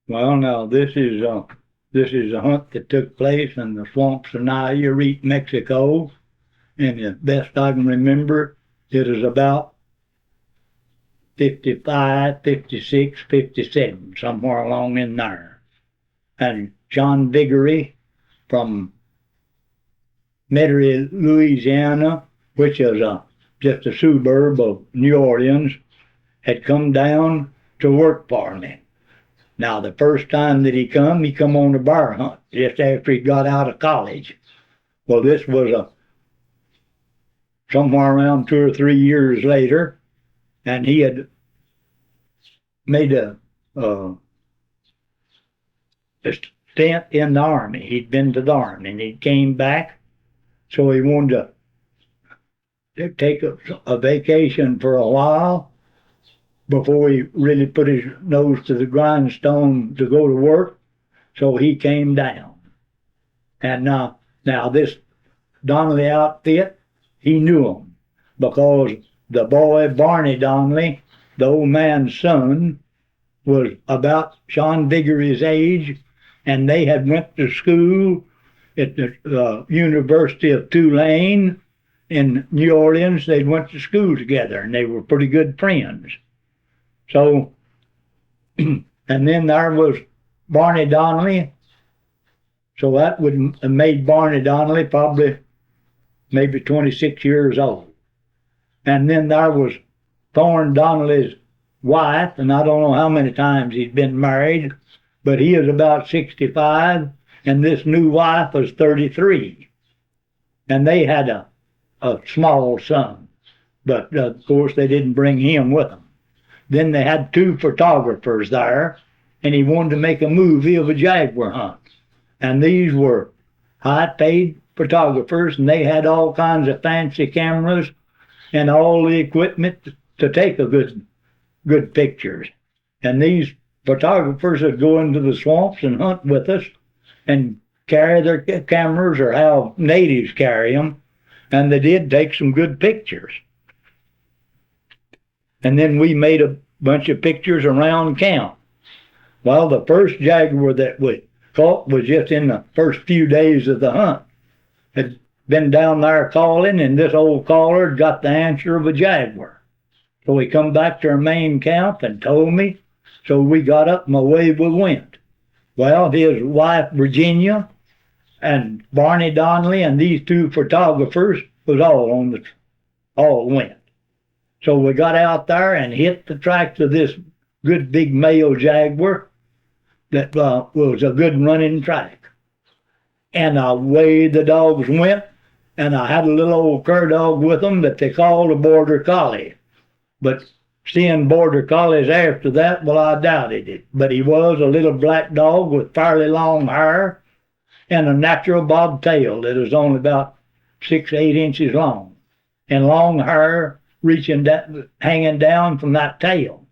Well, now this is a hunt that took place in the swamps of Nayarit, Mexico, and the best I can remember, it was about 55, 56, 57, somewhere along in there. And John Viggory from Metairie, Louisiana, which is just a suburb of New Orleans, had come down to work for me. Now, the first time that he come on a bear hunt just after he got out of college. Well, this was somewhere around 2 or 3 years later, and he had made a stint in the Army. He'd been to the Army, and he came back, so he wanted to take a vacation for a while before he really put his nose to the grindstone to go to work. So he came down. And now this Donnelly outfit, he knew him because the boy, Barney Donnelly, the old man's son, was about Sean Viggory's age, and they had went to school at the University of Tulane in New Orleans. They went to school together, and they were pretty good friends. So, and then there was Barney Donnelly. So that would have made Barney Donnelly probably maybe 26 years old. And then there was Thorne Donnelly's wife, and I don't know how many times he's been married, but he is about 65, and this new wife was 33. And they had a small son, but of course they didn't bring him with them. Then they had 2 photographers there, and he wanted to make a movie of a jaguar hunt. And these were high-paid photographers, and they had all kinds of fancy cameras and all the equipment to take a good pictures. And these photographers would go into the swamps and hunt with us and carry their cameras, or how natives carry them, and they did take some good pictures. And then we made a bunch of pictures around camp. Well, the first jaguar that we caught was just in the first few days of the hunt. Had been down there calling, and this old caller got the answer of a jaguar. So we come back to our main camp and told me, so we got up and away we went. Well, his wife Virginia and Barney Donnelly and these 2 photographers was all went. So we got out there and hit the tracks of this good big male jaguar that was a good running track. And away the dogs went, and I had a little old cur dog with them that they called a border collie. But seeing border collies after that, well, I doubted it. But he was a little black dog with fairly long hair and a natural bobtail that was only about 6 to 8 inches long, and long hair hanging down from that tail.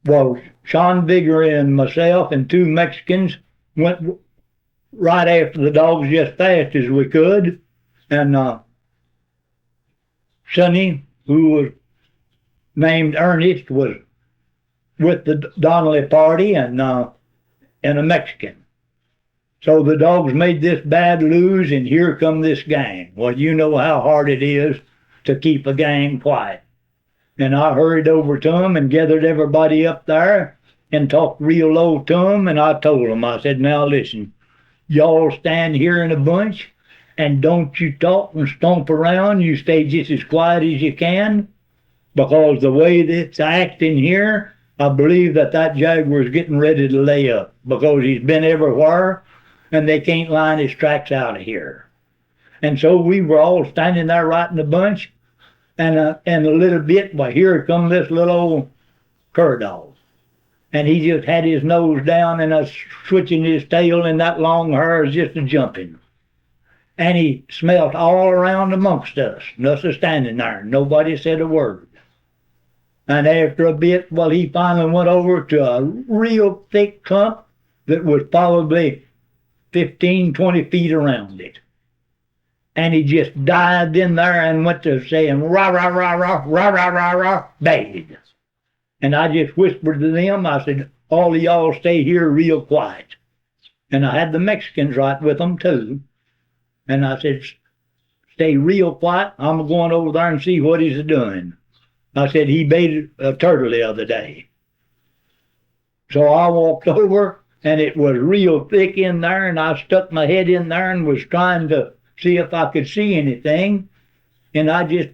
Well, Sean Viggory and myself and 2 Mexicans went right after the dogs just fast as we could, and Sonny, who was named Ernest, was with the Donnelly party, and a Mexican. So the dogs made this bad lose, and here come this gang. Well, you know how hard it is to keep a gang quiet. And I hurried over to them and gathered everybody up there and talked real low to them, and I told them, I said, now listen, y'all stand here in a bunch, and don't you talk and stomp around. You stay just as quiet as you can, because the way that it's acting here, I believe that jaguar is getting ready to lay up, because he's been everywhere, and they can't line his tracks out of here. And so we were all standing there right in a bunch, and a little bit, well, here comes this little old cur dog. And he just had his nose down and switching his tail, and that long hair is just a jumping. And he smelt all around amongst us, and us standing there. Nobody said a word. And after a bit, well, he finally went over to a real thick clump that was probably 15, 20 feet around it. And he just dived in there and went to saying, rah, rah, rah, rah, rah, rah, rah, rah, bad. And I just whispered to them, I said, all of y'all stay here real quiet. And I had the Mexicans right with them too. And I said, stay real quiet. I'm going over there and see what he's doing. I said, he baited a turtle the other day. So I walked over, and it was real thick in there, and I stuck my head in there and was trying to see if I could see anything. And I just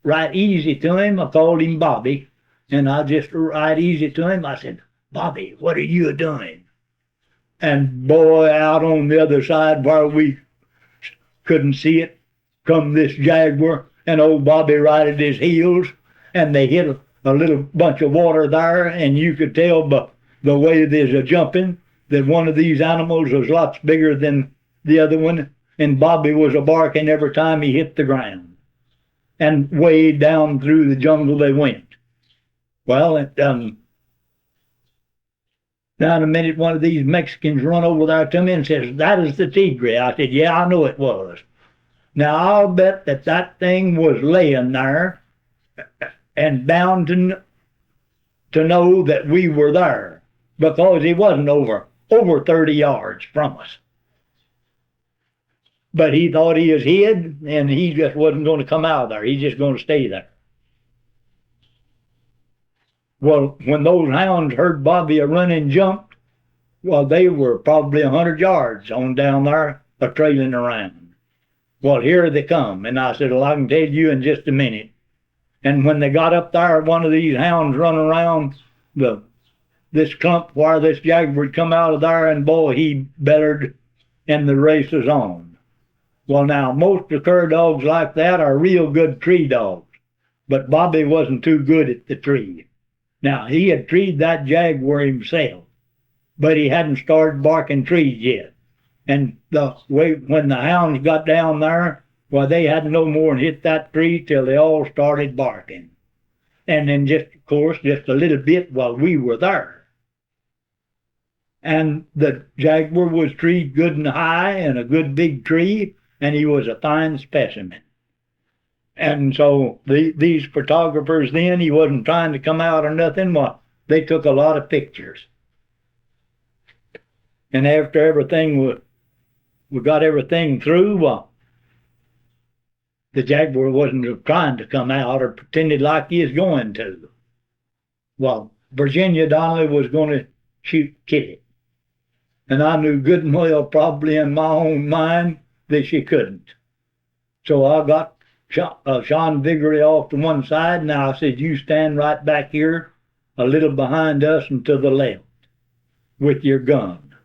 right easy to him. I called him Bobby, and I just right easy to him. I said, Bobby, what are you doing? And boy, out on the other side where we couldn't see it, come this Jaguar, and old Bobby right at his heels, and they hit a little bunch of water there, and you could tell by the way there's a jumping that one of these animals was lots bigger than the other one, and Bobby was a barking every time he hit the ground. And way down through the jungle they went. Well, down a minute, one of these Mexicans run over there to me and says, that is the tigre. I said, yeah, I know it was. Now, I'll bet that that thing was laying there and bound to know that we were there, because he wasn't over 30 yards from us. But he thought he was hid, and he just wasn't going to come out of there. He's just going to stay there. Well, when those hounds heard Bobby a run and jumped, well, they were probably 100 yards on down there, trailing around. Well, here they come. And I said, well, I can tell you in just a minute. And when they got up there, one of these hounds run around this clump where this Jaguar would come out of there, and boy, he bettered, and the race was on. Well, now, most of the cur dogs like that are real good tree dogs, but Bobby wasn't too good at the tree. Now, he had treed that Jaguar himself, but he hadn't started barking trees yet. And when the hounds got down there, well, they hadn't no more than hit that tree till they all started barking. And then just, of course, just a little bit while we were there. And the Jaguar was treed good and high in a good big tree, and he was a fine specimen. And so these photographers then, he wasn't trying to come out or nothing. Well, they took a lot of pictures. And after everything, we got everything through, well, the Jaguar wasn't trying to come out or pretended like he was going to. Well, Virginia Donnelly was going to shoot Kitty. And I knew good and well, probably in my own mind, that she couldn't. So I got Sean Viggory off to one side, and I said, you stand right back here, a little behind us and to the left, with your gun.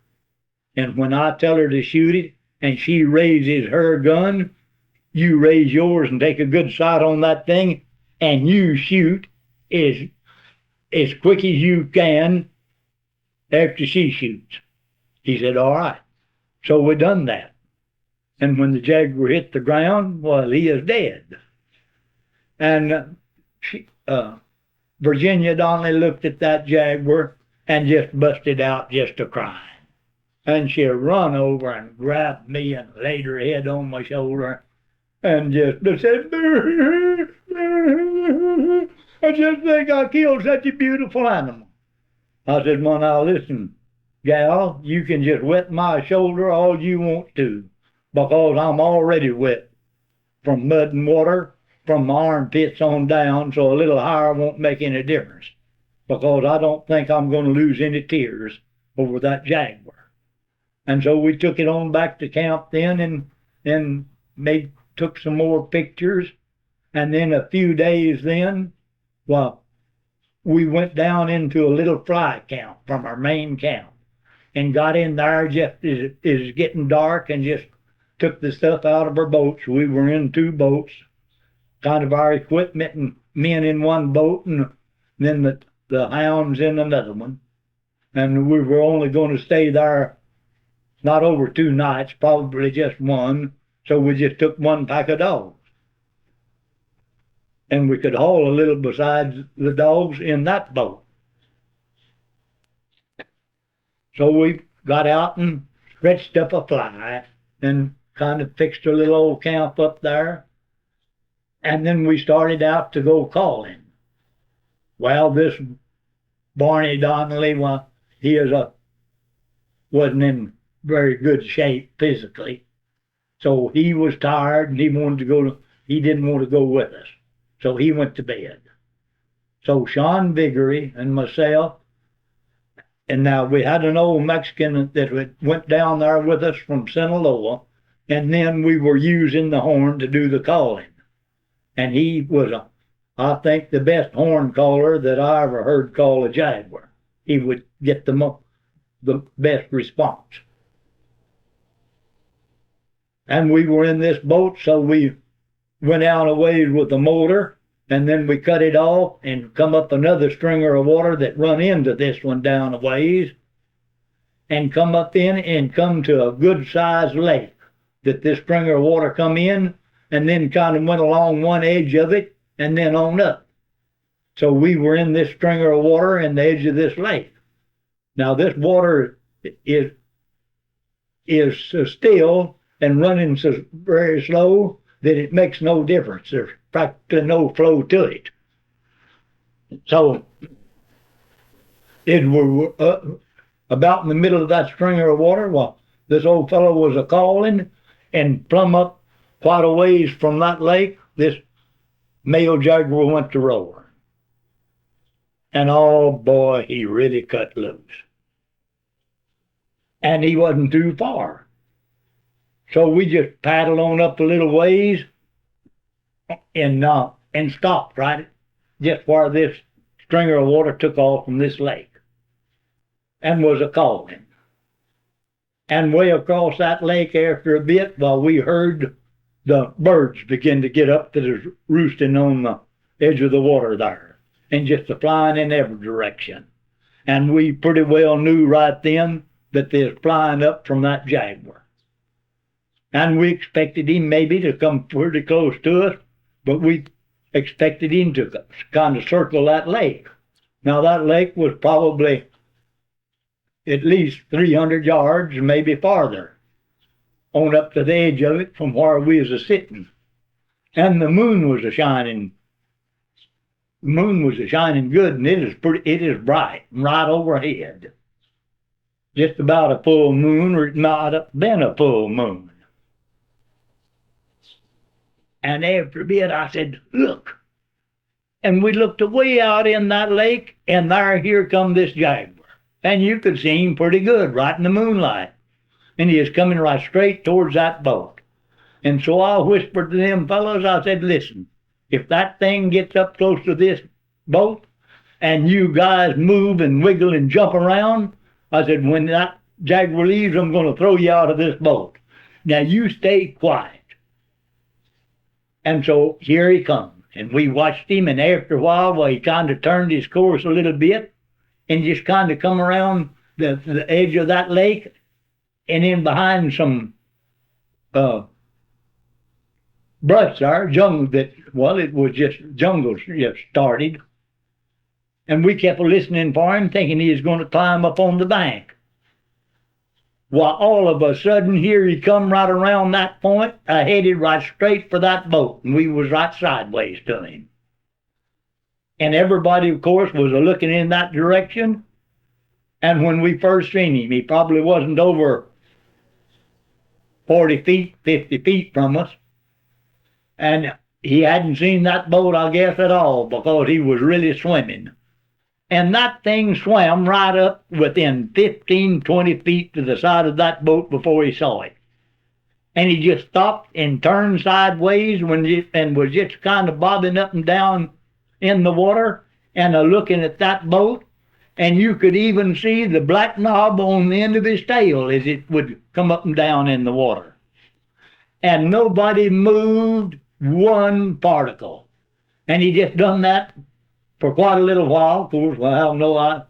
And when I tell her to shoot it, and she raises her gun, you raise yours and take a good shot on that thing, and you shoot as quick as you can after she shoots. He said, all right. So we done that. And when the Jaguar hit the ground, well, he is dead. And Virginia Donnelly looked at that Jaguar and just busted out just a crying. And she run over and grabbed me and laid her head on my shoulder and just said, I just think I killed such a beautiful animal. I said, well, now listen, gal, you can just wet my shoulder all you want to, because I'm already wet from mud and water from my armpits on down, so a little higher won't make any difference, because I don't think I'm going to lose any tears over that Jaguar. And so we took it on back to camp then and took some more pictures. And then a few days then, well, we went down into a little fly camp from our main camp and got in there just as it was getting dark and just took the stuff out of our boats. We were in 2 boats, kind of our equipment, and men in one boat and then the hounds in another one. And we were only going to stay there not over 2 nights, probably just one. So we just took 1 pack of dogs. And we could haul a little besides the dogs in that boat. So we got out and stretched up a fly and kind of fixed a little old camp up there. And then we started out to go calling. Well, this Barney Donnelly, well, wasn't in very good shape physically. So he was tired and he didn't want to go with us. So he went to bed. So Sean Viggory and myself, and now we had an old Mexican that went down there with us from Sinaloa, and then we were using the horn to do the calling. And he was, I think, the best horn caller that I ever heard call a Jaguar. He would get the best response. And we were in this boat, so we went out a ways with the motor, and then we cut it off and come up another stringer of water that run into this one down a ways, and come up in and come to a good-sized lake that this stringer of water come in, and then kind of went along one edge of it and then on up. So we were in this stringer of water in the edge of this lake. Now this water is still and running so very slow that it makes no difference. There's practically no flow to it. So it was about in the middle of that stringer of water. Well, this old fellow was a calling, and plumb up quite a ways from that lake, this male Jaguar went to roar. And oh boy, he really cut loose. And he wasn't too far. So we just paddled on up a little ways and stopped right just where this stringer of water took off from this lake and was a calling. And way across that lake after a bit, while we heard the birds begin to get up that is roosting on the edge of the water there, and just flying in every direction. And we pretty well knew right then that they was flying up from that Jaguar. And we expected him maybe to come pretty close to us, but we expected him to kind of circle that lake. Now that lake was probably at least 300 yards, maybe farther, on up to the edge of it from where we was a-sitting. And the moon was a-shining. The moon was a-shining good, and it is bright, right overhead. Just about a full moon, or it might have been a full moon. And after a bit, I said, look. And we looked away out in that lake, and here come this Jaguar. And you could see him pretty good right in the moonlight. And he was coming right straight towards that boat. And so I whispered to them fellows, I said, listen, if that thing gets up close to this boat and you guys move and wiggle and jump around, I said, when that Jaguar leaves, I'm going to throw you out of this boat. Now you stay quiet. And so here he comes. And we watched him, and after a while, well, he kind of turned his course a little bit and just kind of come around the edge of that lake and in behind some brush there, jungle it was just jungle just started. And we kept listening for him, thinking he was going to climb up on the bank. Well, all of a sudden, here he come right around that point, headed right straight for that boat, and we was right sideways to him. And everybody, of course, was looking in that direction. And when we first seen him, he probably wasn't over 40 feet, 50 feet from us. And he hadn't seen that boat, I guess, at all, because he was really swimming. And that thing swam right up within 15, 20 feet to the side of that boat before he saw it. And he just stopped and turned sideways and was just kind of bobbing up and down in the water and looking at that boat. And you could even see the black knob on the end of his tail as it would come up and down in the water. And nobody moved one particle. And he just done that for quite a little while. Of course, well, I have no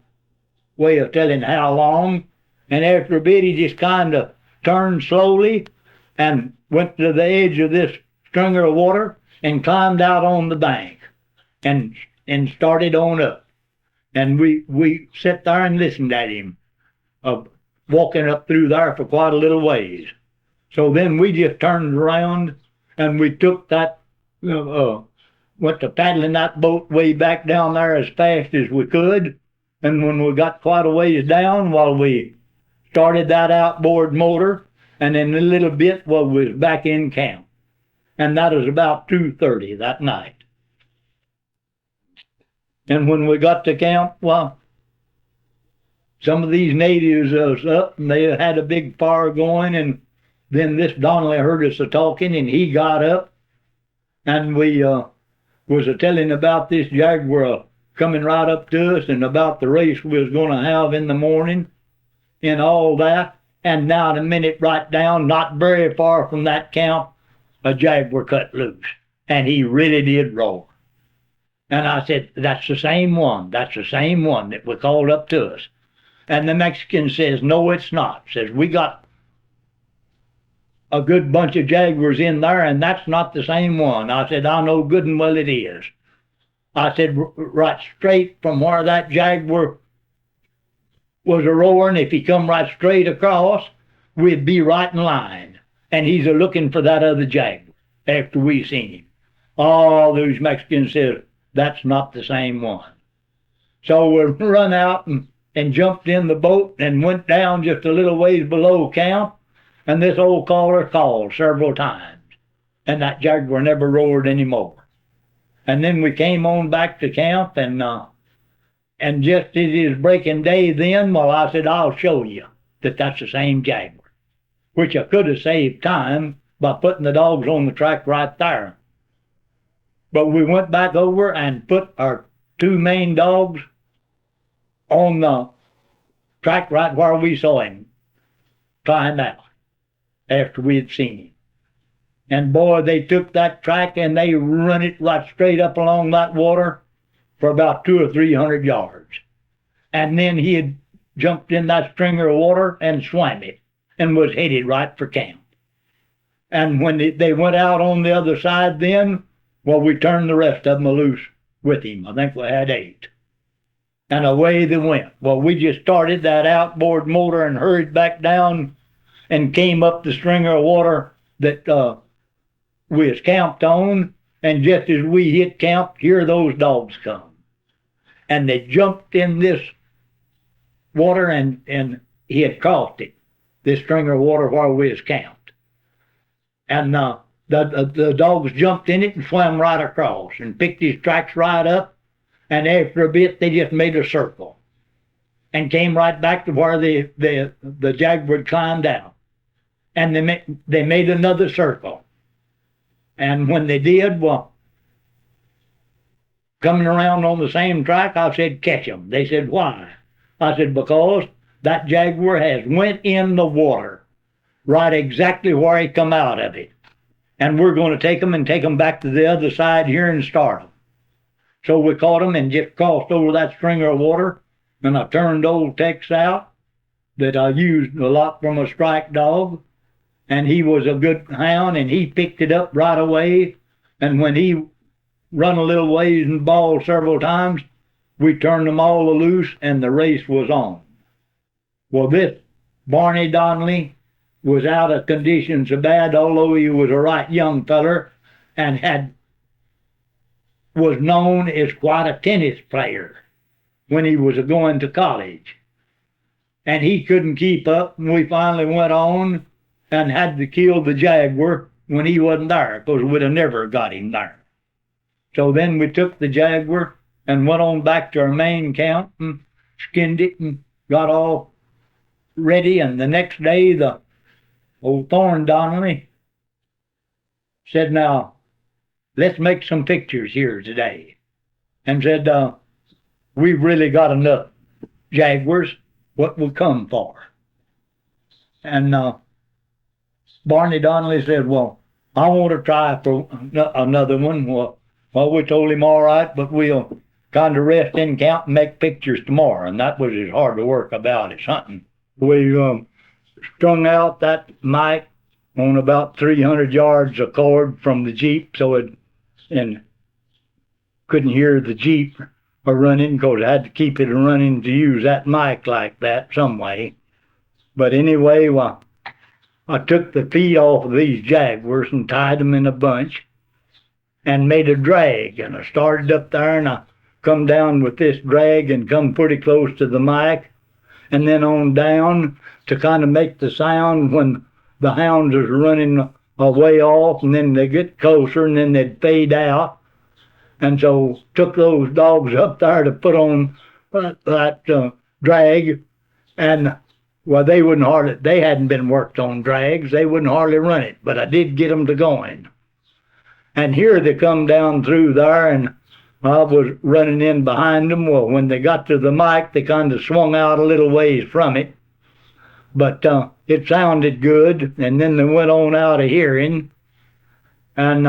way of telling how long. And after a bit, he just kind of turned slowly and went to the edge of this stringer of water and climbed out on the bank and started on up. And we sat there and listened at him, walking up through there for quite a little ways. So then we just turned around and we took that, went to paddling that boat way back down there as fast as we could. And when we got quite a ways down, while we started that outboard motor, and in a little bit, well, we was back in camp. And that was about 2:30 that night. And when we got to camp, well, some of these natives was up and they had a big fire going, and then this Donnelly heard us a talking, and he got up, and we was a telling about this Jaguar coming right up to us and about the race we was going to have in the morning and all that. And now in a minute right down, not very far from that camp, a Jaguar cut loose, and he really did roar. And I said, that's the same one. That's the same one that was called up to us. And the Mexican says, no, it's not. Says, we got a good bunch of Jaguars in there, and that's not the same one. I said, I know good and well it is. I said, right straight from where that Jaguar was a roaring, if he come right straight across, we'd be right in line. And he's a looking for that other Jaguar after we seen him. All those Mexicans said, that's not the same one. So we run out and jumped in the boat and went down just a little ways below camp, and this old caller called several times, and that Jaguar never roared anymore. And then we came on back to camp, and just as it was breaking day then, well, I said, I'll show you that that's the same Jaguar, which I could have saved time by putting the dogs on the track right there. But we went back over and put our two main dogs on the track right where we saw him climb out after we had seen him. And boy, they took that track and they run it right straight up along that water for about 200 or 300 yards. And then he had jumped in that stringer of water and swam it and was headed right for camp. And when they went out on the other side then, well, we turned the rest of them loose with him. I think we had 8. And away they went. Well, we just started that outboard motor and hurried back down and came up the stringer of water that we was camped on. And just as we hit camp, here those dogs come. And they jumped in this water, and he had crossed it, this stringer of water where we was camped. And the dogs jumped in it and swam right across and picked his tracks right up. And after a bit, they just made a circle and came right back to where the Jaguar climbed out. And they made another circle. And when they did, well, coming around on the same track, I said, catch them. They said, why? I said, because that Jaguar has went in the water right exactly where he come out of it. And we're going to take them back to the other side here and start them. So we caught them and just crossed over that stringer of water, and I turned old Tex out that I used a lot from a strike dog, and he was a good hound, and he picked it up right away. And when he run a little ways and bawled several times, we turned them all loose, and the race was on. Well, this Barney Donnelly was out of condition so bad, although he was a right young feller and was known as quite a tennis player when he was going to college. And he couldn't keep up, and we finally went on and had to kill the Jaguar when he wasn't there, because we'd have never got him there. So then we took the Jaguar and went on back to our main camp and skinned it and got all ready. And the next day, the old Thorn Donnelly said, now, let's make some pictures here today. And said, we've really got enough Jaguars, what we'll come for. And Barney Donnelly said, well, I want to try for another one. Well, we told him, all right, but we'll kind of rest in camp and make pictures tomorrow. And that was as hard to work about as hunting. We strung out that mic on about 300 yards of cord from the Jeep, and couldn't hear the Jeep running, because I had to keep it running to use that mic like that some way. But anyway, well, I took the feet off of these Jaguars and tied them in a bunch and made a drag. And I started up there, and I come down with this drag and come pretty close to the mic, and then on down to kind of make the sound when the hounds is running a way off, and then they get closer, and then they'd fade out. And so took those dogs up there to put on that drag, and well, they hadn't been worked on drags. They wouldn't hardly run it, but I did get them to going. And here they come down through there, and I was running in behind them. Well, when they got to the mic, they kind of swung out a little ways from it. But it sounded good, and then they went on out of hearing. And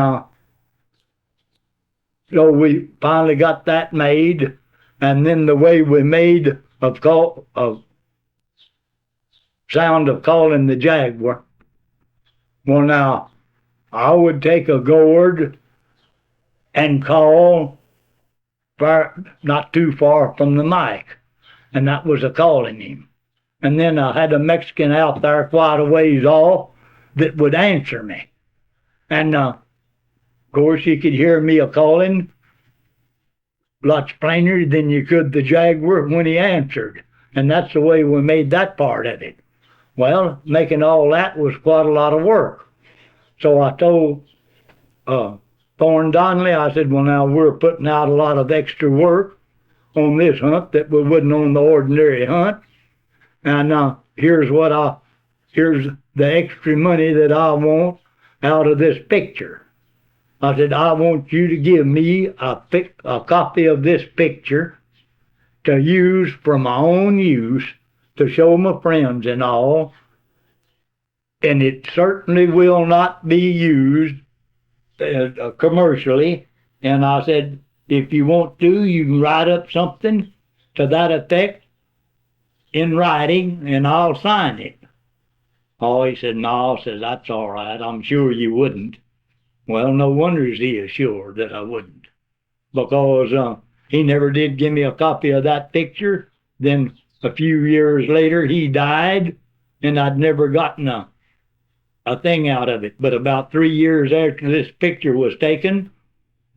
so we finally got that made. And then the way we made of sound of calling the Jaguar. Well, now, I would take a gourd and call not too far from the mic, and that was a calling him. And then I had a Mexican out there quite a ways off that would answer me. And of course, you could hear me a calling lots plainer than you could the Jaguar when he answered. And that's the way we made that part of it. Well, making all that was quite a lot of work. So I told Thorne Donnelly, I said, well, now we're putting out a lot of extra work on this hunt that we wouldn't on the ordinary hunt. And here's the extra money that I want out of this picture. I said, I want you to give me a copy of this picture to use for my own use, to show my friends and all. And it certainly will not be used commercially. And I said, if you want to, you can write up something to that effect in writing, and I'll sign it. Oh, he said, no, says, that's all right. I'm sure you wouldn't. Well, no wonder he is sure that I wouldn't, because he never did give me a copy of that picture. Then a few years later, he died, and I'd never gotten a thing out of it. But about 3 years after this picture was taken,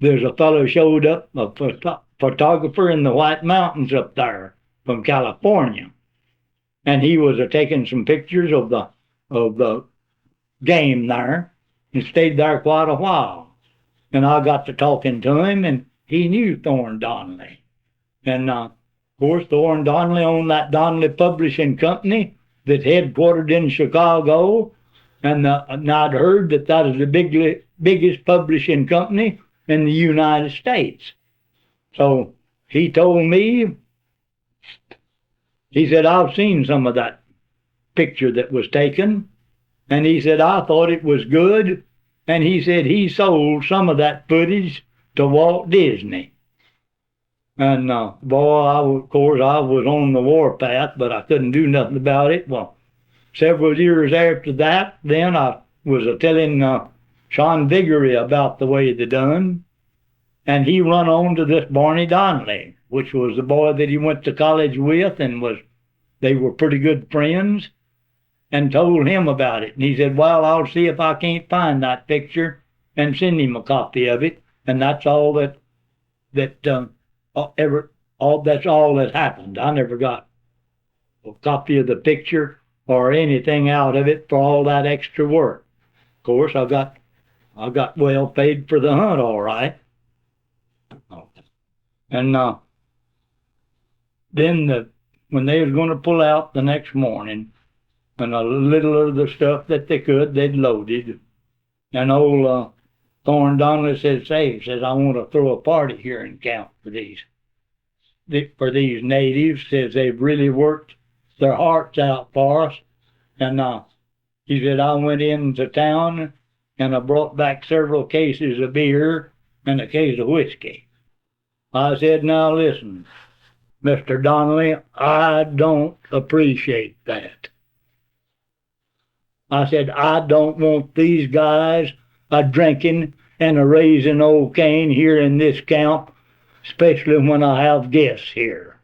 there's a fellow showed up, a photographer in the White Mountains up there from California. And he was taking some pictures of the game there, and stayed there quite a while. And I got to talking to him, and he knew Thorne Donnelly. And of course, Thorne Donnelly owned that Donnelly Publishing Company that's headquartered in Chicago. And I'd heard that is the biggest publishing company in the United States. So he told me, he said, I've seen some of that picture that was taken. And he said, I thought it was good. And he said he sold some of that footage to Walt Disney. And boy, of course, I was on the warpath, but I couldn't do nothing about it. Well, several years after that, then I was telling Sean Viggory about the way they done. And he run on to this Barney Donnelly, which was the boy that he went to college with, and they were pretty good friends, and told him about it. And he said, well, I'll see if I can't find that picture and send him a copy of it. And that's all that's all that happened. I never got a copy of the picture or anything out of it for all that extra work. Of course, I got well paid for the hunt, all right. And then when they was going to pull out the next morning, and a little of the stuff that they could, they'd loaded. And old Thorne Donnelly says, I want to throw a party here in camp for these natives. Says they've really worked their hearts out for us. And he said, I went into town and I brought back several cases of beer and a case of whiskey. I said, now listen, Mr. Donnelly, I don't appreciate that. I said, I don't want these guys drinking and raising old Cain here in this camp, especially when I have guests here.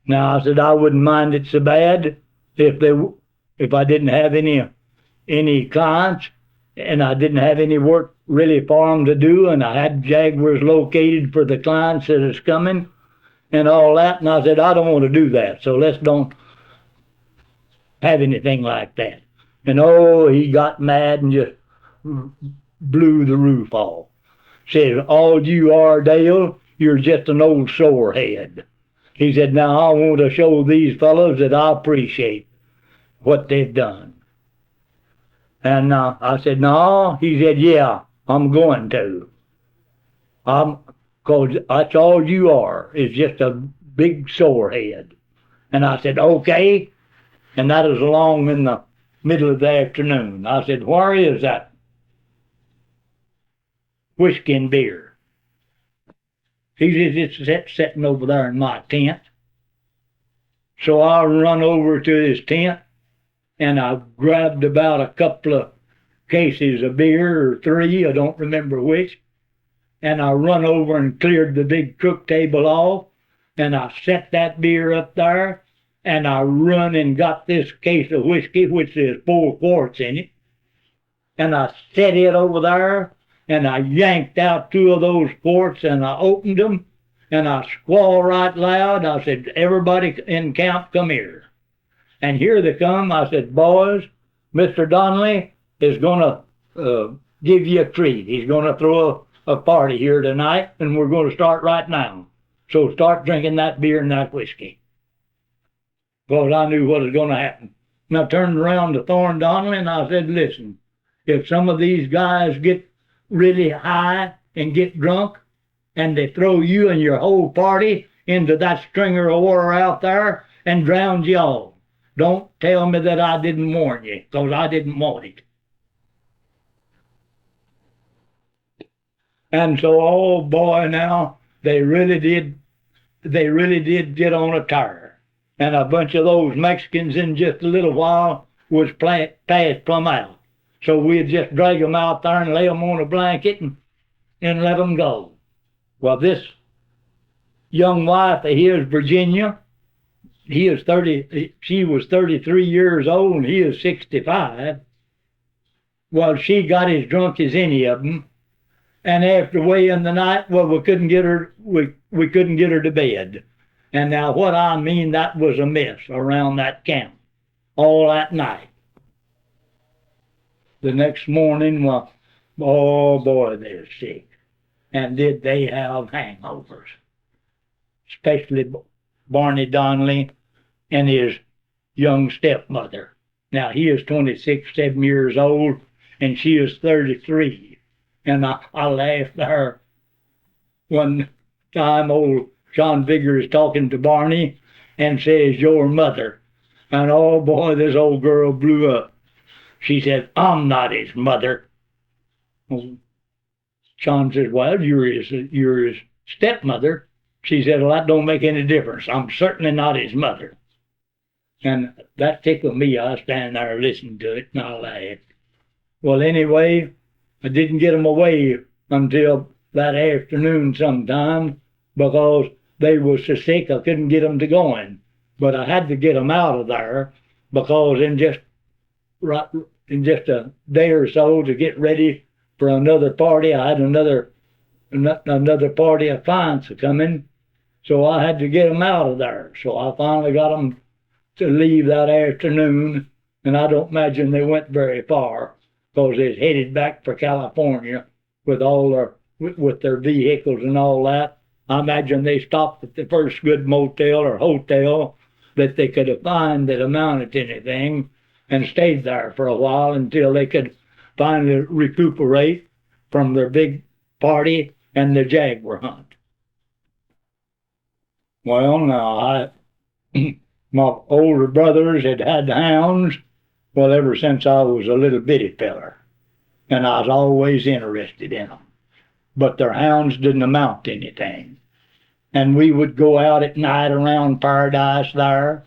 Now, I said, I wouldn't mind it so bad if I didn't have any clients, and I didn't have any work really for them to do, and I had Jaguars located for the clients that is coming and all that, and I said, I don't want to do that, so let's don't have anything like that. And oh, he got mad and just blew the roof off. Said, all you are, Dale, you're just an old sorehead. He said, now I want to show these fellows that I appreciate what they've done. And I said, no. He said, yeah, I'm going to. Because that's all you are, is just a big sorehead. And I said, okay. And that was along in the middle of the afternoon. I said, where is that whiskey and beer? He said, it's sitting over there in my tent. So I run over to his tent, and I grabbed about a couple of cases of beer, or 3, I don't remember which, and I run over and cleared the big cook table off, and I set that beer up there, and I run and got this case of whiskey, which is 4 quarts in it, and I set it over there, and I yanked out 2 of those quarts, and I opened them, and I squalled right loud. I said, everybody in camp, come here. And here they come. I said, boys, Mr. Donnelly is going to give you a treat. He's going to throw a party here tonight, and we're going to start right now. So start drinking that beer and that whiskey. Because I knew what was going to happen. And I turned around to Thorne Donnelly, and I said, listen, if some of these guys get really high and get drunk, and they throw you and your whole party into that stringer of water out there and drown you all, don't tell me that I didn't warn you, because I didn't want it. And so, oh boy, now, they really did get on a tire. And a bunch of those Mexicans in just a little while was passed plumb out. So we'd just drag them out there and lay them on a blanket and let them go. Well, this young wife of his, Virginia, she was 33 years old, and he is 65. Well, she got as drunk as any of them. And after weighing the night, well, we couldn't get her to bed. And now what I mean, that was a mess around that camp all that night. The next morning, well, oh boy, they were sick. And did they have hangovers? Especially Barney Donnelly and his young stepmother. Now, he is 7 years old, and she is 33. And I laughed at her one time. Old John Vigor is talking to Barney and says, your mother. And oh boy, this old girl blew up. She said, I'm not his mother. John said, well, you're his stepmother. She said, well, that don't make any difference. I'm certainly not his mother. And that tickled me. I was standing there listening to it, and I laughed. Well, anyway, I didn't get them away until that afternoon sometime, because they was so sick I couldn't get them to going. But I had to get them out of there, because in just a day or so to get ready for another party, I had another party of clients coming, so I had to get them out of there. So I finally got them to leave that afternoon, and I don't imagine they went very far, because they headed back for California with their vehicles and all that. I imagine they stopped at the first good motel or hotel that they could find that amounted to anything, and stayed there for a while until they could finally recuperate from their big party and the Jaguar hunt. Well, now, my older brothers had hounds, well, ever since I was a little bitty feller, and I was always interested in them. But their hounds didn't amount to anything. And we would go out at night around Paradise there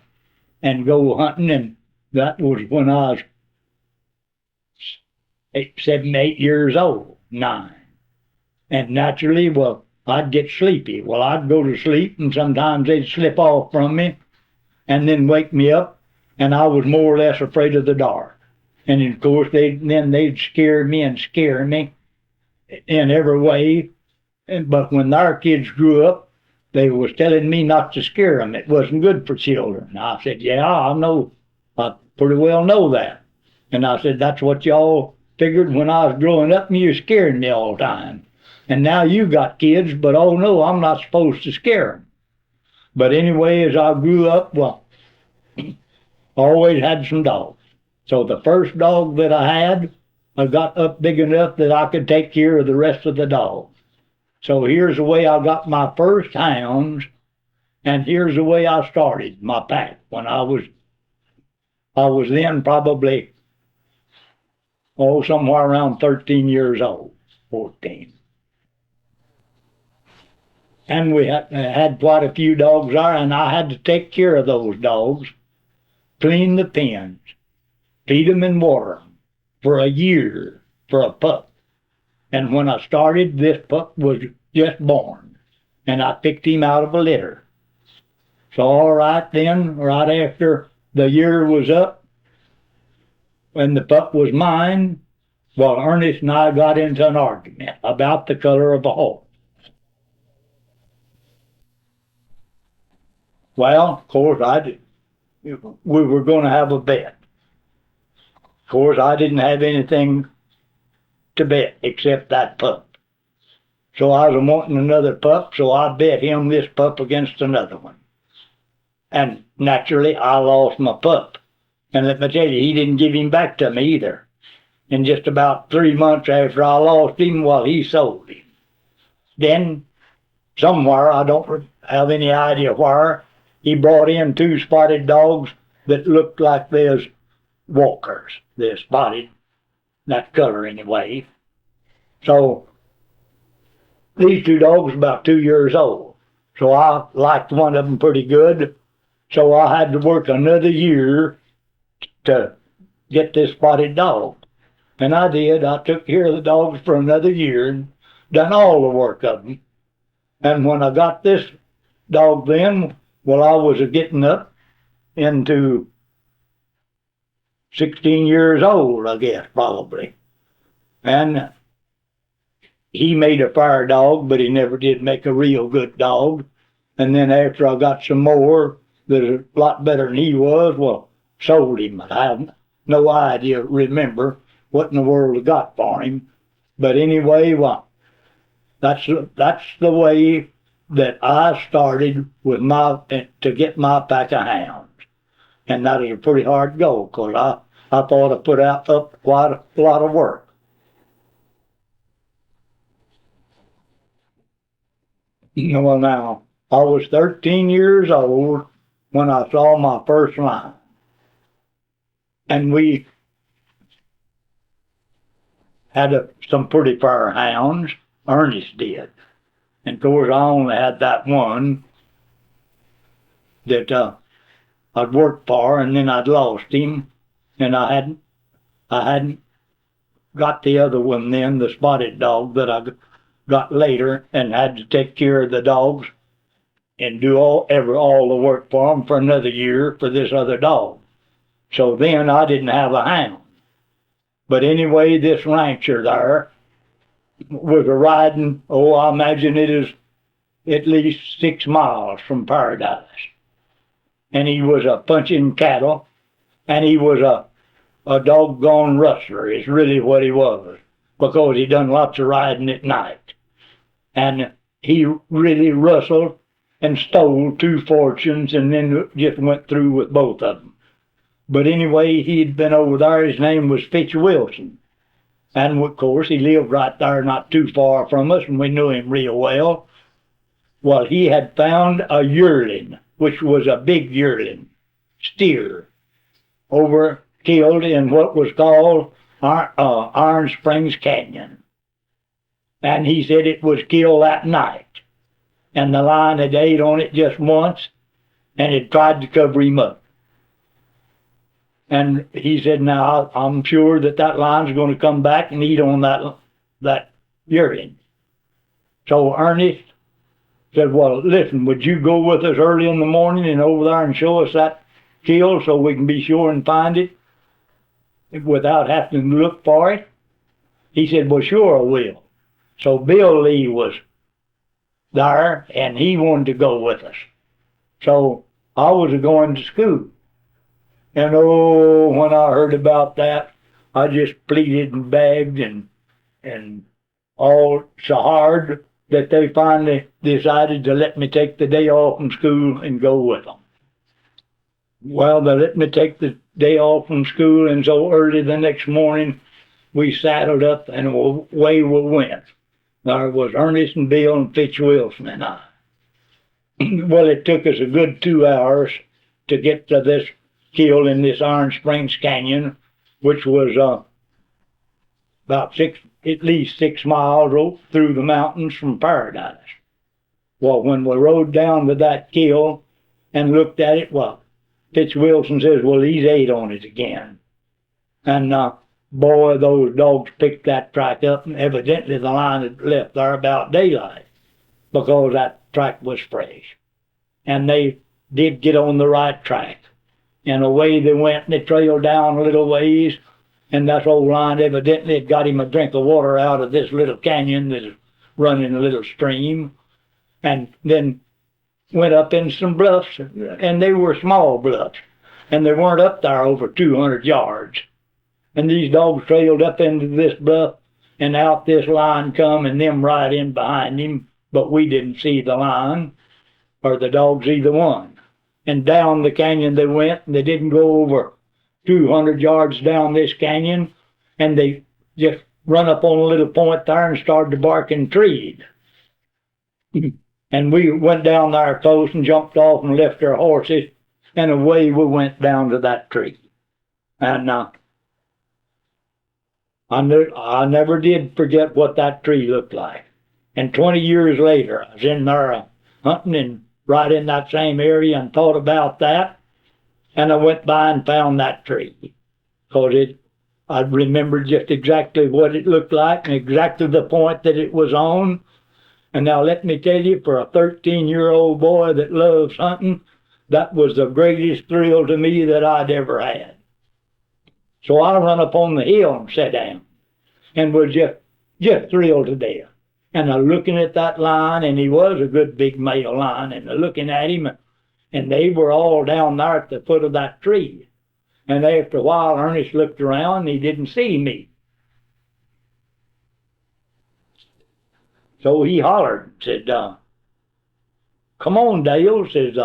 and go hunting, and that was when I was 7, 8 years old, 9. And naturally, well, I'd get sleepy. Well, I'd go to sleep, and sometimes they'd slip off from me and then wake me up, and I was more or less afraid of the dark. And of course, they'd scare me and scare me in every way. But when our kids grew up, they was telling me not to scare them. It wasn't good for children. I said, yeah, I know. I pretty well know that. And I said, that's what y'all figured when I was growing up, and you were scaring me all the time. And now you got kids, but oh no, I'm not supposed to scare them. But anyway, as I grew up, well, I always had some dogs. So the first dog that I had, I got up big enough that I could take care of the rest of the dogs. So here's the way I got my first hounds, and here's the way I started my pack when I was then probably, somewhere around 13 years old, 14. And we had quite a few dogs there, and I had to take care of those dogs, clean the pens, feed them and water them for a year for a pup. And when I started, this pup was just born, and I picked him out of a litter. So all right then, right after the year was up, when the pup was mine, well, Ernest and I got into an argument about the color of a horse. Well, of course, we were going to have a bet. Of course, I didn't have anything to bet except that pup. So I was wanting another pup, so I bet him this pup against another one. And naturally, I lost my pup. And let me tell you, he didn't give him back to me either. And just about 3 months after I lost him, well, he sold him. Then, somewhere, I don't have any idea where, he brought in 2 spotted dogs that looked like they was walkers. They're spotted, that color anyway. So these 2 dogs were about 2 years old. So I liked one of them pretty good. So I had to work another year to get this spotted dog. And I did. I took care of the dogs for another year and done all the work of them. And when I got this dog then, well, I was getting up into 16 years old, I guess, probably. And he made a fire dog, but he never did make a real good dog. And then after I got some more that was a lot better than he was, well, sold him. I have no idea, remember what in the world I got for him. But anyway, well, that's the way that I started with to get my pack of hounds. And that was a pretty hard goal, because I thought I put up quite a lot of work. Well, now, I was 13 years old when I saw my first line. And we had some pretty fair hounds. Ernest did. And of course, I only had that one that I'd worked for, and then I'd lost him, and I hadn't got the other one then, the spotted dog that I got later, and had to take care of the dogs and do all the work for them for another year for this other dog. So then I didn't have a hound. But anyway, this rancher there was a riding, I imagine it is at least 6 miles from Paradise. And he was a punching cattle, and he was a doggone rustler is really what he was, because he done lots of riding at night. And he really rustled and stole 2 fortunes and then just went through with both of them. But anyway, he'd been over there. His name was Fitch Wilson. And of course, he lived right there not too far from us, and we knew him real well. Well, he had found a yearling, which was a big yearling steer, killed in what was called Iron Springs Canyon. And he said it was killed that night. And the lion had ate on it just once, and had tried to cover him up. And he said, now, I'm sure that lion's going to come back and eat on that yearling. So Ernest said, well, listen, would you go with us early in the morning and over there and show us that kill so we can be sure and find it? without having to look for it? He said, well, sure I will. So Bill Lee was there, and he wanted to go with us. So I was going to school. And oh, when I heard about that, I just pleaded and begged and all so hard that they finally decided to let me take the day off from school and go with them. Well, they let me take the day off from school, and so early the next morning, we saddled up and away we went. There was Ernest and Bill and Fitz Wilson and I. Well, it took us a good 2 hours to get to this hill in this Iron Springs Canyon, which was about at least 6 miles through the mountains from Paradise. Well, when we rode down to that hill and looked at it, well, Fitz Wilson says, well, he's ate on it again. And boy, those dogs picked that track up, and evidently the line had left there about daylight because that track was fresh. And they did get on the right track. And away they went, and they trailed down a little ways, and that old line evidently had got him a drink of water out of this little canyon that is running a little stream, and then went up in some bluffs, and they were small bluffs, and they weren't up there over 200 yards. And these dogs trailed up into this bluff, and out this line come, and them right in behind him, but we didn't see the line, or the dogs either one. And down the canyon they went, and they didn't go over 200 yards down this canyon, and they just run up on a little point there and started to bark and treed. And we went down there close and jumped off and left our horses, and away we went down to that tree. And I never did forget what that tree looked like. And 20 years later, I was in there hunting and right in that same area and thought about that, and I went by and found that tree. Because I remembered just exactly what it looked like and exactly the point that it was on. And now let me tell you, for a 13-year-old boy that loves hunting, that was the greatest thrill to me that I'd ever had. So I run up on the hill and sat down and was just thrilled to death. And I'm looking at that line, and he was a good big male line, and I'm looking at him, and they were all down there at the foot of that tree. And after a while, Ernest looked around, and he didn't see me. So he hollered and said, come on, Dale, says,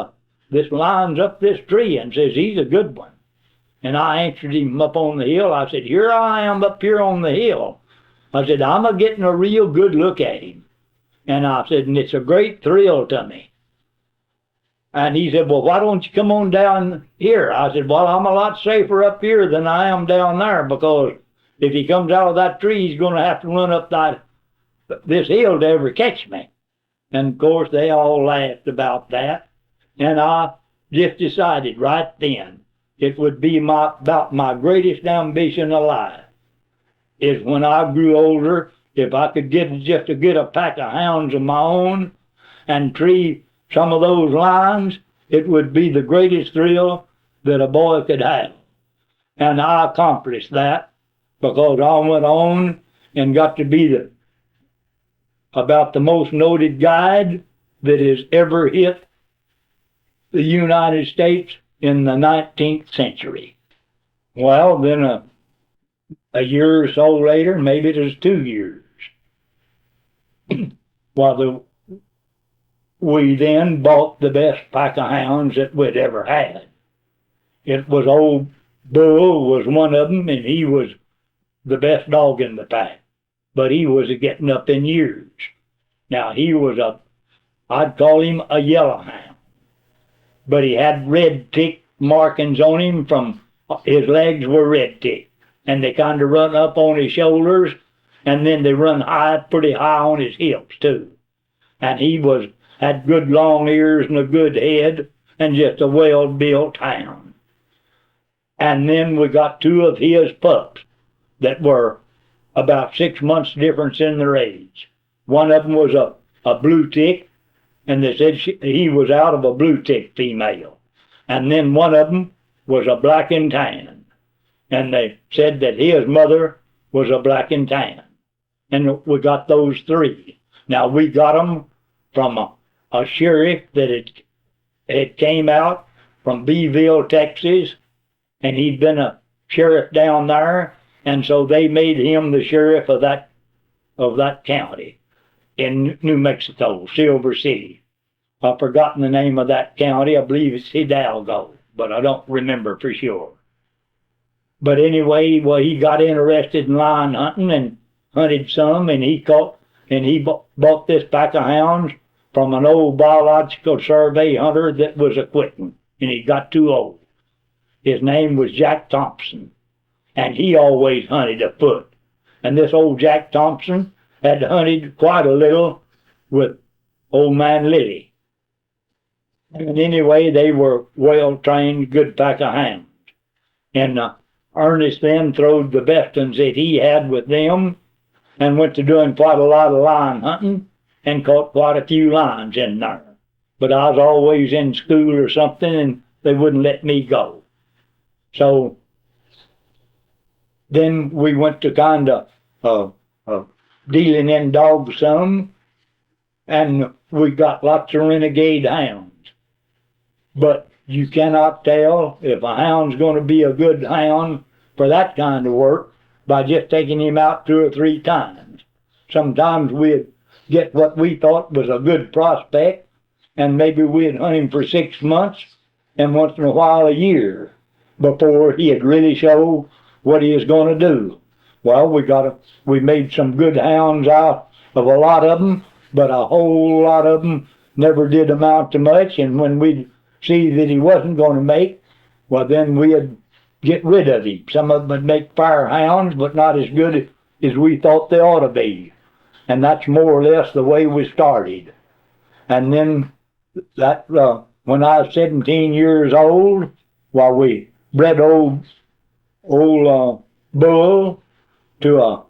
this line's up this tree, and says, he's a good one. And I answered him up on the hill. I said, here I am up here on the hill. I said, I'm getting a real good look at him. And I said, and it's a great thrill to me. And he said, well, why don't you come on down here? I said, well, I'm a lot safer up here than I am down there, because if he comes out of that tree, he's going to have to run up this hill to ever catch me. And of course, they all laughed about that. And I just decided right then it would be about my greatest ambition alive, is when I grew older, if I could get a pack of hounds of my own and tree some of those lines, it would be the greatest thrill that a boy could have. And I accomplished that, because I went on and got to be about the most noted guide that has ever hit the United States in the 19th century. Well, then a year or so later, maybe it was 2 years, we then bought the best pack of hounds that we'd ever had. It was old Bull was one of them, and he was the best dog in the pack, but he was getting up in years. Now he was I'd call him a yellow hound, but he had red tick markings on him. From his legs were red tick, and they kind of run up on his shoulders, and then they run pretty high on his hips too. And he had good long ears and a good head, and just a well-built hound. And then we got 2 of his pups that were about 6 months difference in their age. One of them was a blue tick, and they said he was out of a blue tick female. And then one of them was a black and tan. and they said that his mother was a black and tan. And we got those three. Now, we got them from a sheriff that had came out from Beeville, Texas, and he'd been a sheriff down there, and so they made him the sheriff of that county in New Mexico, Silver City. I've forgotten the name of that county. I believe it's Hidalgo, but I don't remember for sure. But anyway, well, he got interested in lion hunting and hunted some, and he bought this pack of hounds from an old biological survey hunter that was a quitting, and he got too old. His name was Jack Thompson, and he always hunted afoot. And this old Jack Thompson had hunted quite a little with old man Lilly. And anyway, they were well-trained, good pack of hounds. And Ernest then throwed the best ones that he had with them and went to doing quite a lot of lion hunting and caught quite a few lions in there. But I was always in school or something, and they wouldn't let me go. So then we went to kind of dealing in dogs some, and we got lots of renegade hounds. But you cannot tell if a hound's going to be a good hound for that kind of work by just taking him out 2 or 3 times. Sometimes we'd get what we thought was a good prospect, and maybe we'd hunt him for 6 months and once in a while a year before he'd really show what he was going to do. Well, we made some good hounds out of a lot of them, but a whole lot of them never did amount to much, and when we'd see that he wasn't going to make, well, then we'd get rid of him. Some of them would make fire hounds, but not as good as we thought they ought to be. And that's more or less the way we started. And then that when I was 17 years old, well, we bred old bull to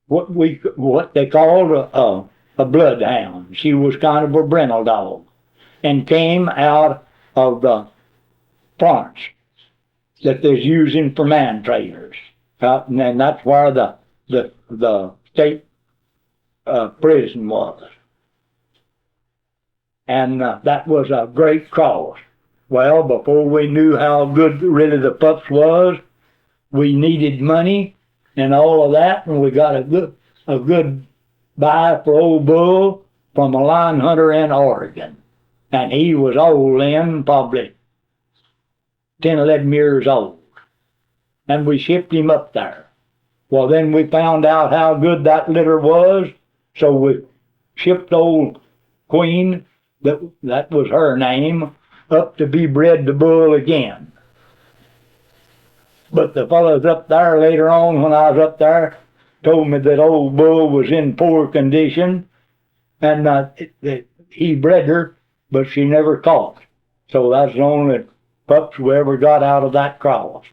what they called a bloodhound. She was kind of a brindle dog, and came out of the fronts that they're using for man trailers. And that's where the state prison was. And that was a great cause. Well, before we knew how good really the pups was, we needed money and all of that, and we got a good buy for old bull from a lion hunter in Oregon. And he was old then, probably 10, 11 years old. And we shipped him up there. Well, then we found out how good that litter was, so we shipped old Queen, that was her name, up to be bred to bull again. But the fellows up there later on, when I was up there, told me that old bull was in poor condition, and he bred her, but she never caught. So that's the only pups we ever got out of that cross.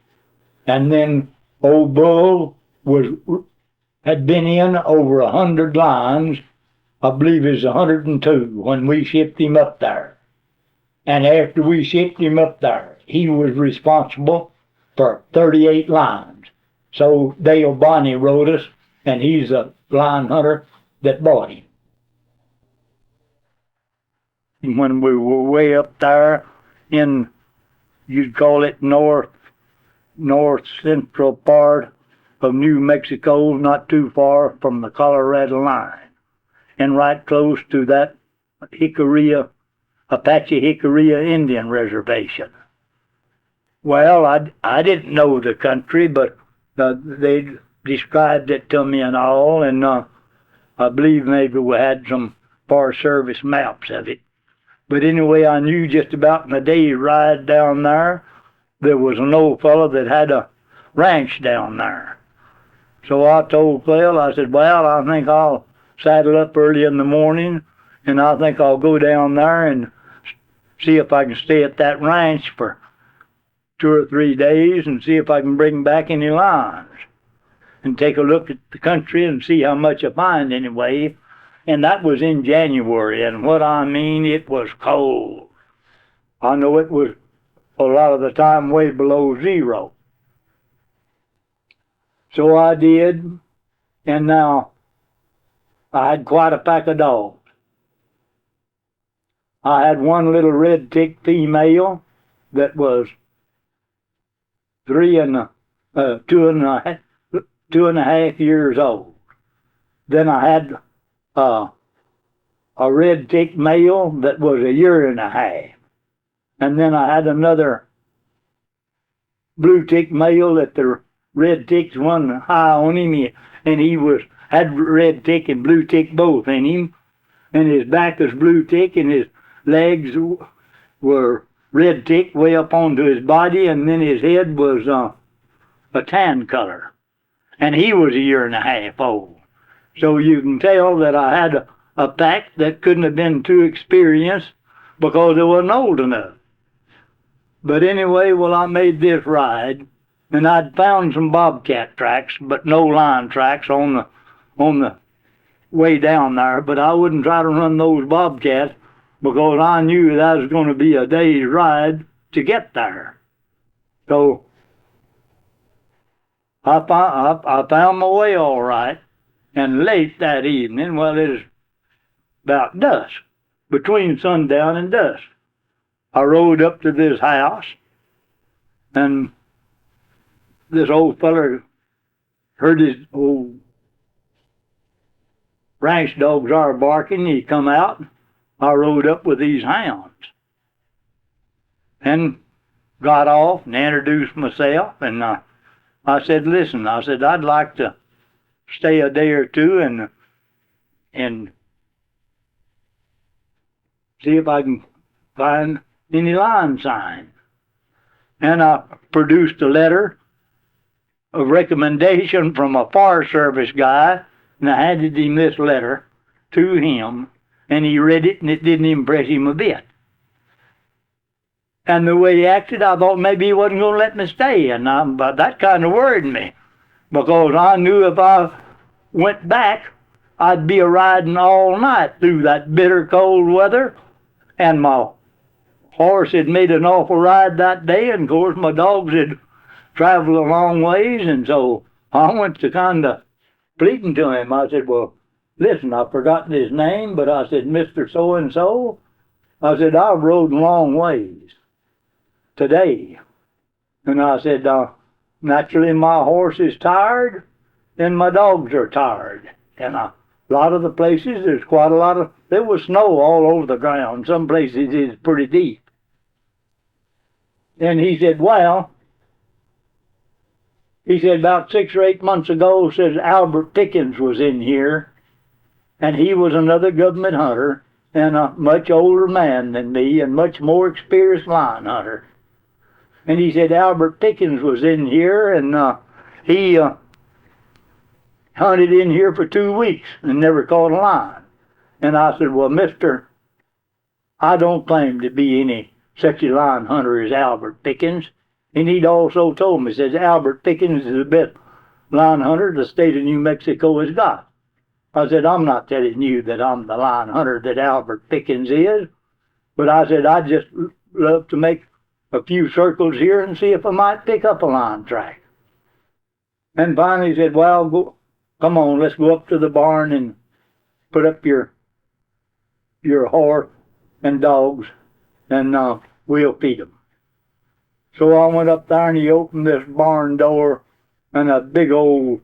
And then old bull had been in over 100 lines. I believe it was 102 when we shipped him up there. And after we shipped him up there, he was responsible for 38 lines. So Dale Bonney wrote us, and he's a lion hunter that bought him. When we were way up there in, you'd call it north central part of New Mexico, not too far from the Colorado line, and right close to that Apache Jicarilla Indian Reservation. Well, I didn't know the country, but they described it to me and all, and I believe maybe we had some Forest Service maps of it. But anyway, I knew just about in a day ride down there was an old fellow that had a ranch down there. So I told Clell, I said, well, I think I'll saddle up early in the morning, and I think I'll go down there and see if I can stay at that ranch for 2 or 3 days and see if I can bring back any lions and take a look at the country and see how much I find anyway. And that was in January, and what I mean, it was cold. I know it was a lot of the time way below 0. So I did, and now I had quite a pack of dogs. I had one little red tick female that was three and two and a half years old. Then I had a red tick male that was a year and a half, and then I had another blue tick male that the red ticks run high on him, and he had red tick and blue tick both in him, and his back was blue tick, and his legs were red tick way up onto his body, and then his head was a tan color, and he was a year and a half old. So you can tell that I had a pack that couldn't have been too experienced because it wasn't old enough. But anyway, well, I made this ride, and I'd found some bobcat tracks, but no lion tracks on the way down there. But I wouldn't try to run those bobcats because I knew that was going to be a day's ride to get there. So I found my way all right, and late that evening, well, it was about dusk, between sundown and dusk, I rode up to this house, and this old feller heard his old ranch dogs are barking. He come out. I rode up with these hounds and got off and introduced myself, and I said, listen, I said, I'd like to stay a day or two and see if I can find any lion sign. And I produced a letter of recommendation from a Forest Service guy, and I handed him this letter to him, and he read it, and it didn't impress him a bit. And the way he acted, I thought maybe he wasn't going to let me stay, but that kind of worried me, because I knew if I went back, I'd be a-riding all night through that bitter cold weather, and my horse had made an awful ride that day, and of course my dogs had traveled a long ways, and so I went to kind of pleading to him. I said, well, listen, I've forgotten his name, but I said, Mr. So-and-so, I said, I've rode long ways today. And I said, naturally my horse is tired, and my dogs are tired. And a lot of the places, there was snow all over the ground. Some places it's pretty deep. And he said, well, about 6 or 8 months ago, says Albert Pickens was in here, and he was another government hunter, and a much older man than me, and much more experienced lion hunter. And he said Albert Pickens was in here, and he hunted in here for 2 weeks and never caught a lion. And I said, well, mister, I don't claim to be any such a lion hunter as Albert Pickens. And he'd also told me, says, Albert Pickens is the best lion hunter the state of New Mexico has got. I said, I'm not telling you that I'm the lion hunter that Albert Pickens is, but I said, I'd just love to make a few circles here and see if I might pick up a lion track. And finally he said, well, come on, let's go up to the barn and put up your horse and dogs, and we'll feed them. So I went up there, and he opened this barn door, and a big old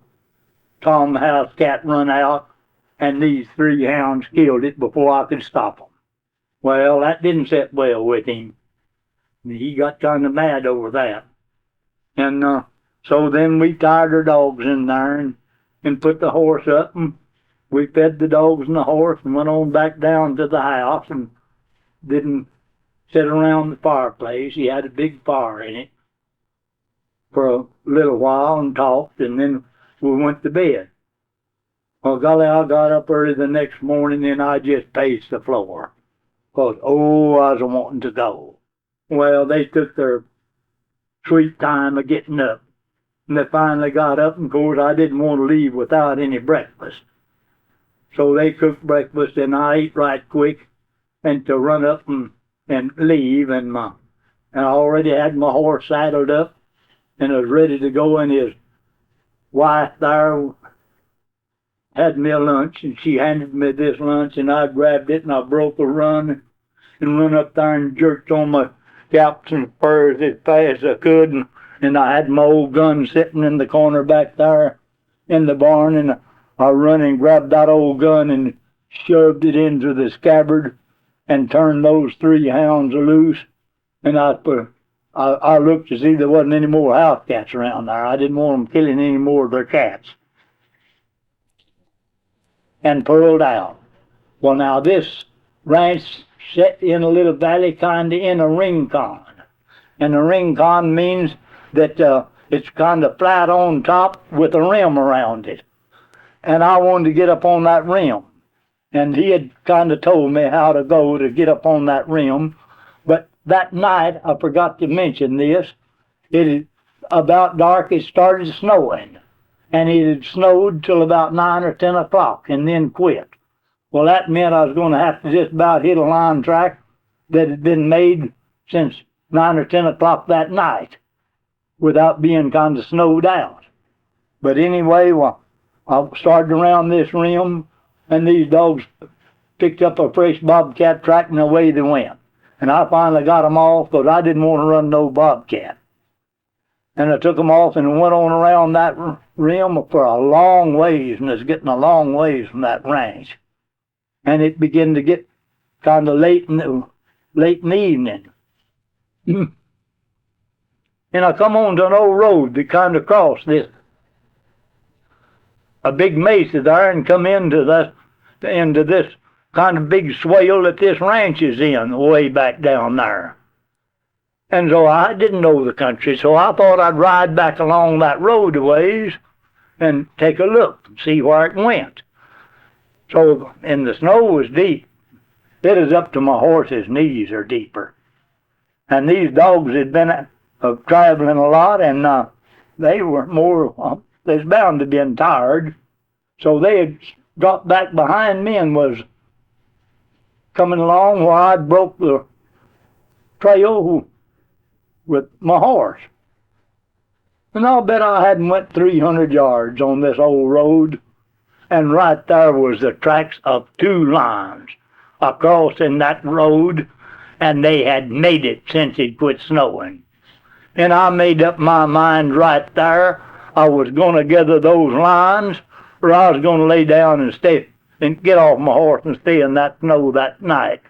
Tom house cat run out, and these 3 hounds killed it before I could stop them. Well, that didn't sit well with him. He got kind of mad over that. And so then we tied our dogs in there and put the horse up, and we fed the dogs and the horse and went on back down to the house and didn't sit around the fireplace. He had a big fire in it for a little while and talked, and then we went to bed. Well, golly, I got up early the next morning and I just paced the floor, because, I was wanting to go. Well, they took their sweet time of getting up, and they finally got up, and of course I didn't want to leave without any breakfast. So they cooked breakfast, and I ate right quick, and to run up and leave, and I already had my horse saddled up and was ready to go in his wife there had me a lunch, and she handed me this lunch, and I grabbed it, and I broke a run and run up there and jerked on my caps and spurs as fast as I could, and I had my old gun sitting in the corner back there in the barn, and I run and grabbed that old gun and shoved it into the scabbard and turned those 3 hounds loose, and I looked to see there wasn't any more house cats around there. I didn't want them killing any more of their cats. And pulled out. Well, now this ranch set in a little valley, kind of in a ring con. And a ring con means that it's kind of flat on top with a rim around it. And I wanted to get up on that rim. And he had kind of told me how to go to get up on that rim. But that night, I forgot to mention this, it had, about dark, it started snowing. And it had snowed till about 9 or 10 o'clock and then quit. Well, that meant I was going to have to just about hit a line track that had been made since 9 or 10 o'clock that night without being kind of snowed out. But anyway, well, I started around this rim, and these dogs picked up a fresh bobcat track, and away they went. And I finally got them off because I didn't want to run no bobcat. And I took them off and went on around that rim for a long ways, and it's getting a long ways from that ranch. And it began to get kind of late in the evening. And I come on to an old road that kind of crossed a big mesa there, and come into this kind of big swale that this ranch is in, way back down there. And so I didn't know the country, so I thought I'd ride back along that road a ways and take a look and see where it went. So, and the snow was deep. It was up to my horse's knees or deeper. And these dogs had been traveling a lot, and they were they was bound to been tired. So they had dropped back behind me and was coming along where I'd broke the trail with my horse. And I'll bet I hadn't went 300 yards on this old road, and right there was the tracks of 2 lions across in that road, and they had made it since it quit snowing. And I made up my mind right there I was going to gather those lines, or I was going to lay down and stay and get off my horse and stay in that snow that night.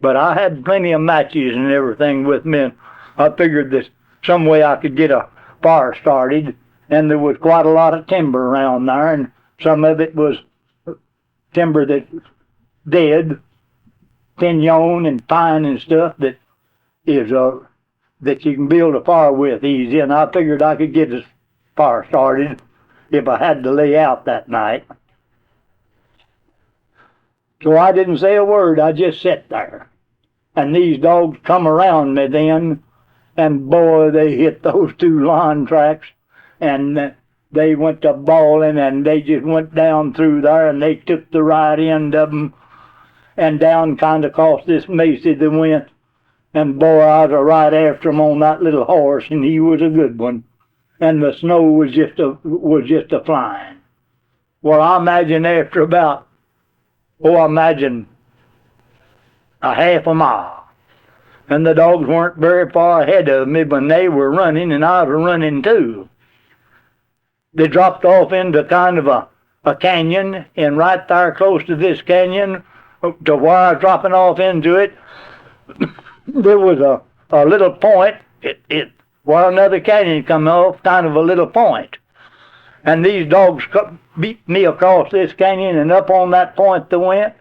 But I had plenty of matches and everything with me, and I figured that some way I could get a fire started, and there was quite a lot of timber around there, and some of it was timber that dead, pinon and pine and stuff that is that you can build a fire with easy, and I figured I could get a fire started if I had to lay out that night. So I didn't say a word, I just sat there. And these dogs come around me then, and boy, they hit those 2 line tracks, and they went to bawling, and they just went down through there, and they took the right end of them, and down kind of across this mesa they went. And boy, I was right after him on that little horse, and he was a good one. And the snow was just a flying. Well, I imagine after about, I imagine a half a mile. And the dogs weren't very far ahead of me when they were running, and I was running too. They dropped off into kind of a canyon, and right there close to this canyon, to where I was dropping off into it, there was a little point, where another canyon come off, kind of a little point. And these dogs beat me across this canyon, and up on that point they went,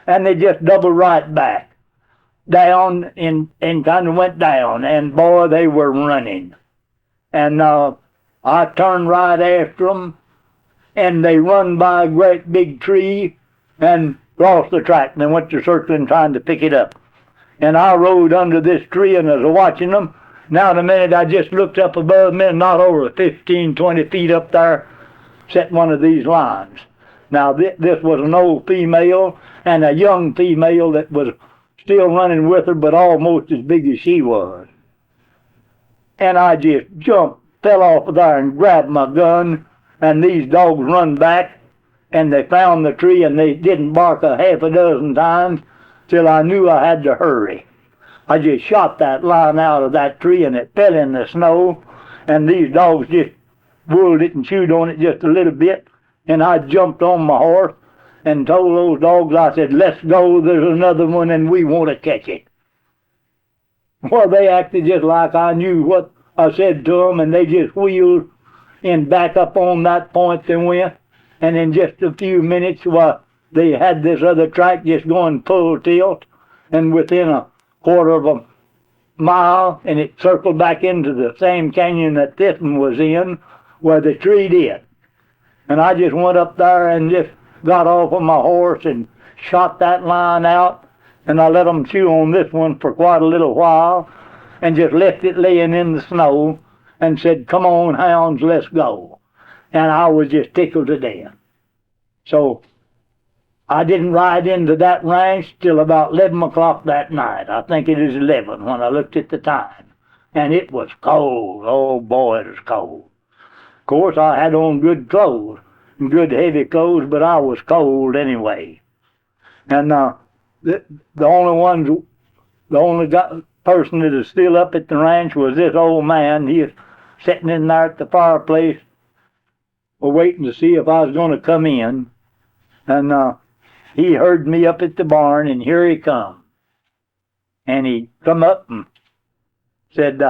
and they just doubled right back, down, and kind of went down, and boy, they were running. And I turned right after them, and they run by a great big tree, and lost the track, and they went to circling trying to pick it up. And I rode under this tree, and I was watching them. Now in a minute, I just looked up above me, and not over 15, 20 feet up there, sat one of these lions. Now this was an old female and a young female that was still running with her, but almost as big as she was. And I just jumped, fell off of there, and grabbed my gun, and these dogs run back, and they found the tree, and they didn't bark a half a dozen times till I knew I had to hurry. I just shot that line out of that tree, and it fell in the snow, and these dogs just wooled it and chewed on it just a little bit, and I jumped on my horse and told those dogs, I said, let's go, there's another one, and we want to catch it. Well, they acted just like I knew what I said to them, and they just wheeled and back up on that point they went, and in just a few minutes, well, they had this other track just going full tilt, and within a quarter of a mile, and it circled back into the same canyon that this one was in, where the tree did. And I just went up there and just got off of my horse and shot that line out, and I let them chew on this one for quite a little while, and just left it laying in the snow, and said, come on, hounds, let's go. And I was just tickled to death. So I didn't ride into that ranch till about 11 o'clock that night. I think it is 11 when I looked at the time. And it was cold. Oh, boy, it was cold. Of course, I had on good clothes, good heavy clothes, but I was cold anyway. And the only person that is still up at the ranch was this old man. He was sitting in there at the fireplace, waiting to see if I was going to come in. And he heard me up at the barn, and here he come. And he come up and said,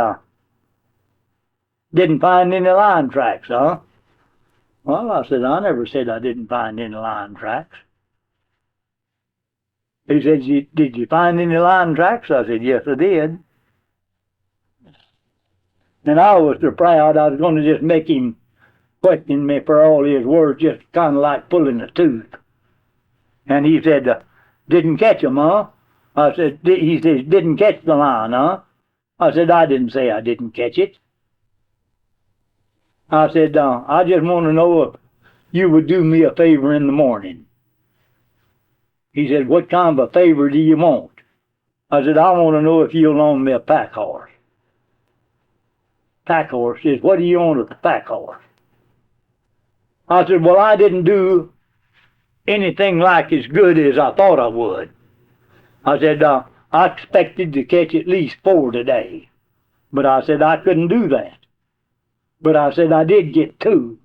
didn't find any lion tracks, huh? Well, I said, I never said I didn't find any lion tracks. He said, did you find any lion tracks? I said, yes, I did. And I was so proud I was going to just make him question me for all his words, just kind of like pulling a tooth. And he said, didn't catch him, huh? I said, he says, didn't catch the lion, huh? I said, I didn't say I didn't catch it. I said, I just want to know if you would do me a favor in the morning. He said, what kind of a favor do you want? I said, I want to know if you'll loan me a pack horse. Pack horse says, what do you want with a pack horse? I said, well, I didn't do anything like as good as I thought I would. I said, I expected to catch at least 4 today. But I said, I couldn't do that. But I said, I did get 2.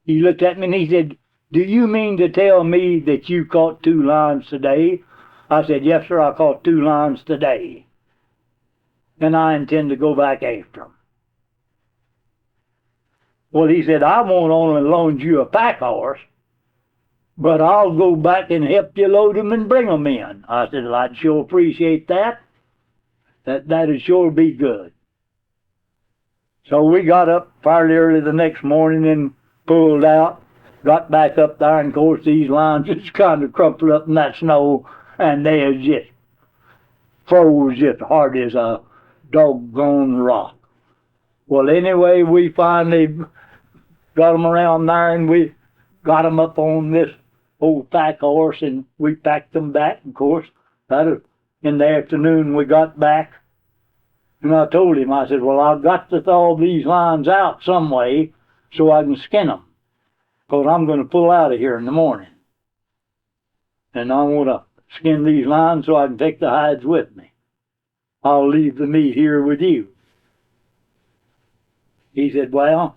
He looked at me and he said, do you mean to tell me that you caught 2 lions today? I said, yes, sir, I caught 2 lions today. And I intend to go back after them. Well, he said, I won't only loan you a pack horse, but I'll go back and help you load them and bring them in. I said, well, I'd sure appreciate that. That'd sure be good. So we got up fairly early the next morning and pulled out, got back up there, and of course these lions just kind of crumpled up in that snow, and they was just froze just hard as a doggone rock. Well, anyway, we finally got them around there, and we got them up on this old pack horse, and we packed them back. Of course, in the afternoon we got back, and I told him, I said, well, I've got to thaw these lions out some way so I can skin them, because I'm going to pull out of here in the morning. And I want to skin these lions so I can take the hides with me. I'll leave the meat here with you. He said, well,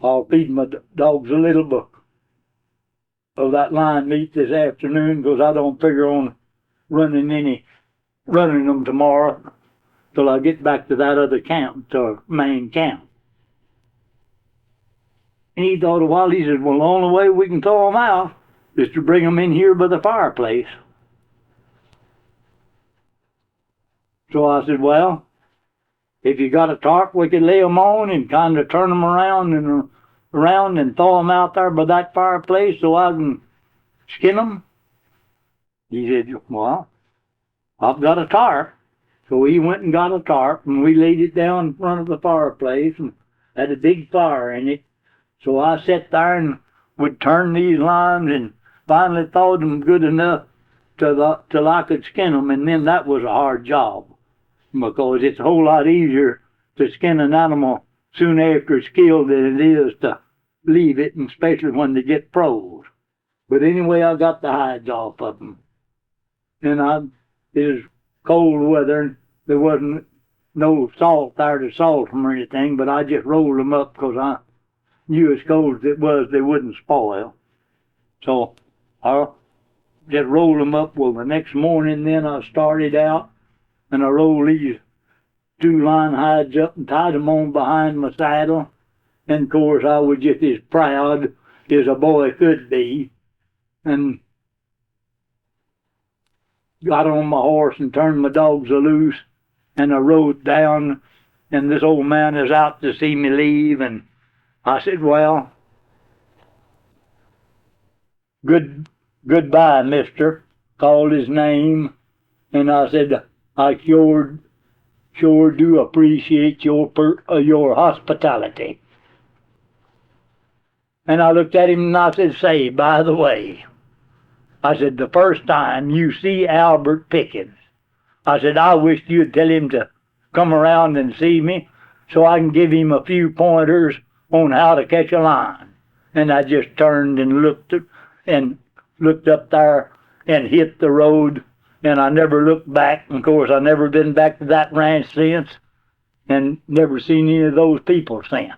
I'll feed my dogs a little bit of that lion meat this afternoon, because I don't figure on running them tomorrow till I get back to that other camp, to main camp. And he thought a while. He said, well, the only way we can thaw them out is to bring them in here by the fireplace. So I said, well, if you got a tarp, we could lay them on and kind of turn them around and thaw them out there by that fireplace so I can skin them. He said, well, I've got a tarp. So he went and got a tarp, and we laid it down in front of the fireplace and had a big fire in it. So I sat there and would turn these lions and finally thawed them good enough till I could skin them, and then that was a hard job. because it's a whole lot easier to skin an animal soon after it's killed than it is to leave it, and especially when they get froze. But anyway, I got the hides off of them. And it was cold weather, and there wasn't no salt there to salt them or anything, but I just rolled them up because I knew as cold as it was, they wouldn't spoil. So I just rolled them up. Well, the next morning then I started out, and I rolled these 2-line hides up and tied them on behind my saddle. And of course I was just as proud as a boy could be, and got on my horse and turned my dogs loose, and I rode down, and this old man is out to see me leave, and I said, well, goodbye, mister, called his name, and I said, I sure do appreciate your hospitality. And I looked at him and I said, say, by the way, I said, the first time you see Albert Pickens, I said, I wish you'd tell him to come around and see me so I can give him a few pointers on how to catch a line. And I just turned and looked up there and hit the road, and I never looked back. And of course, I never been back to that ranch since, and never seen any of those people since.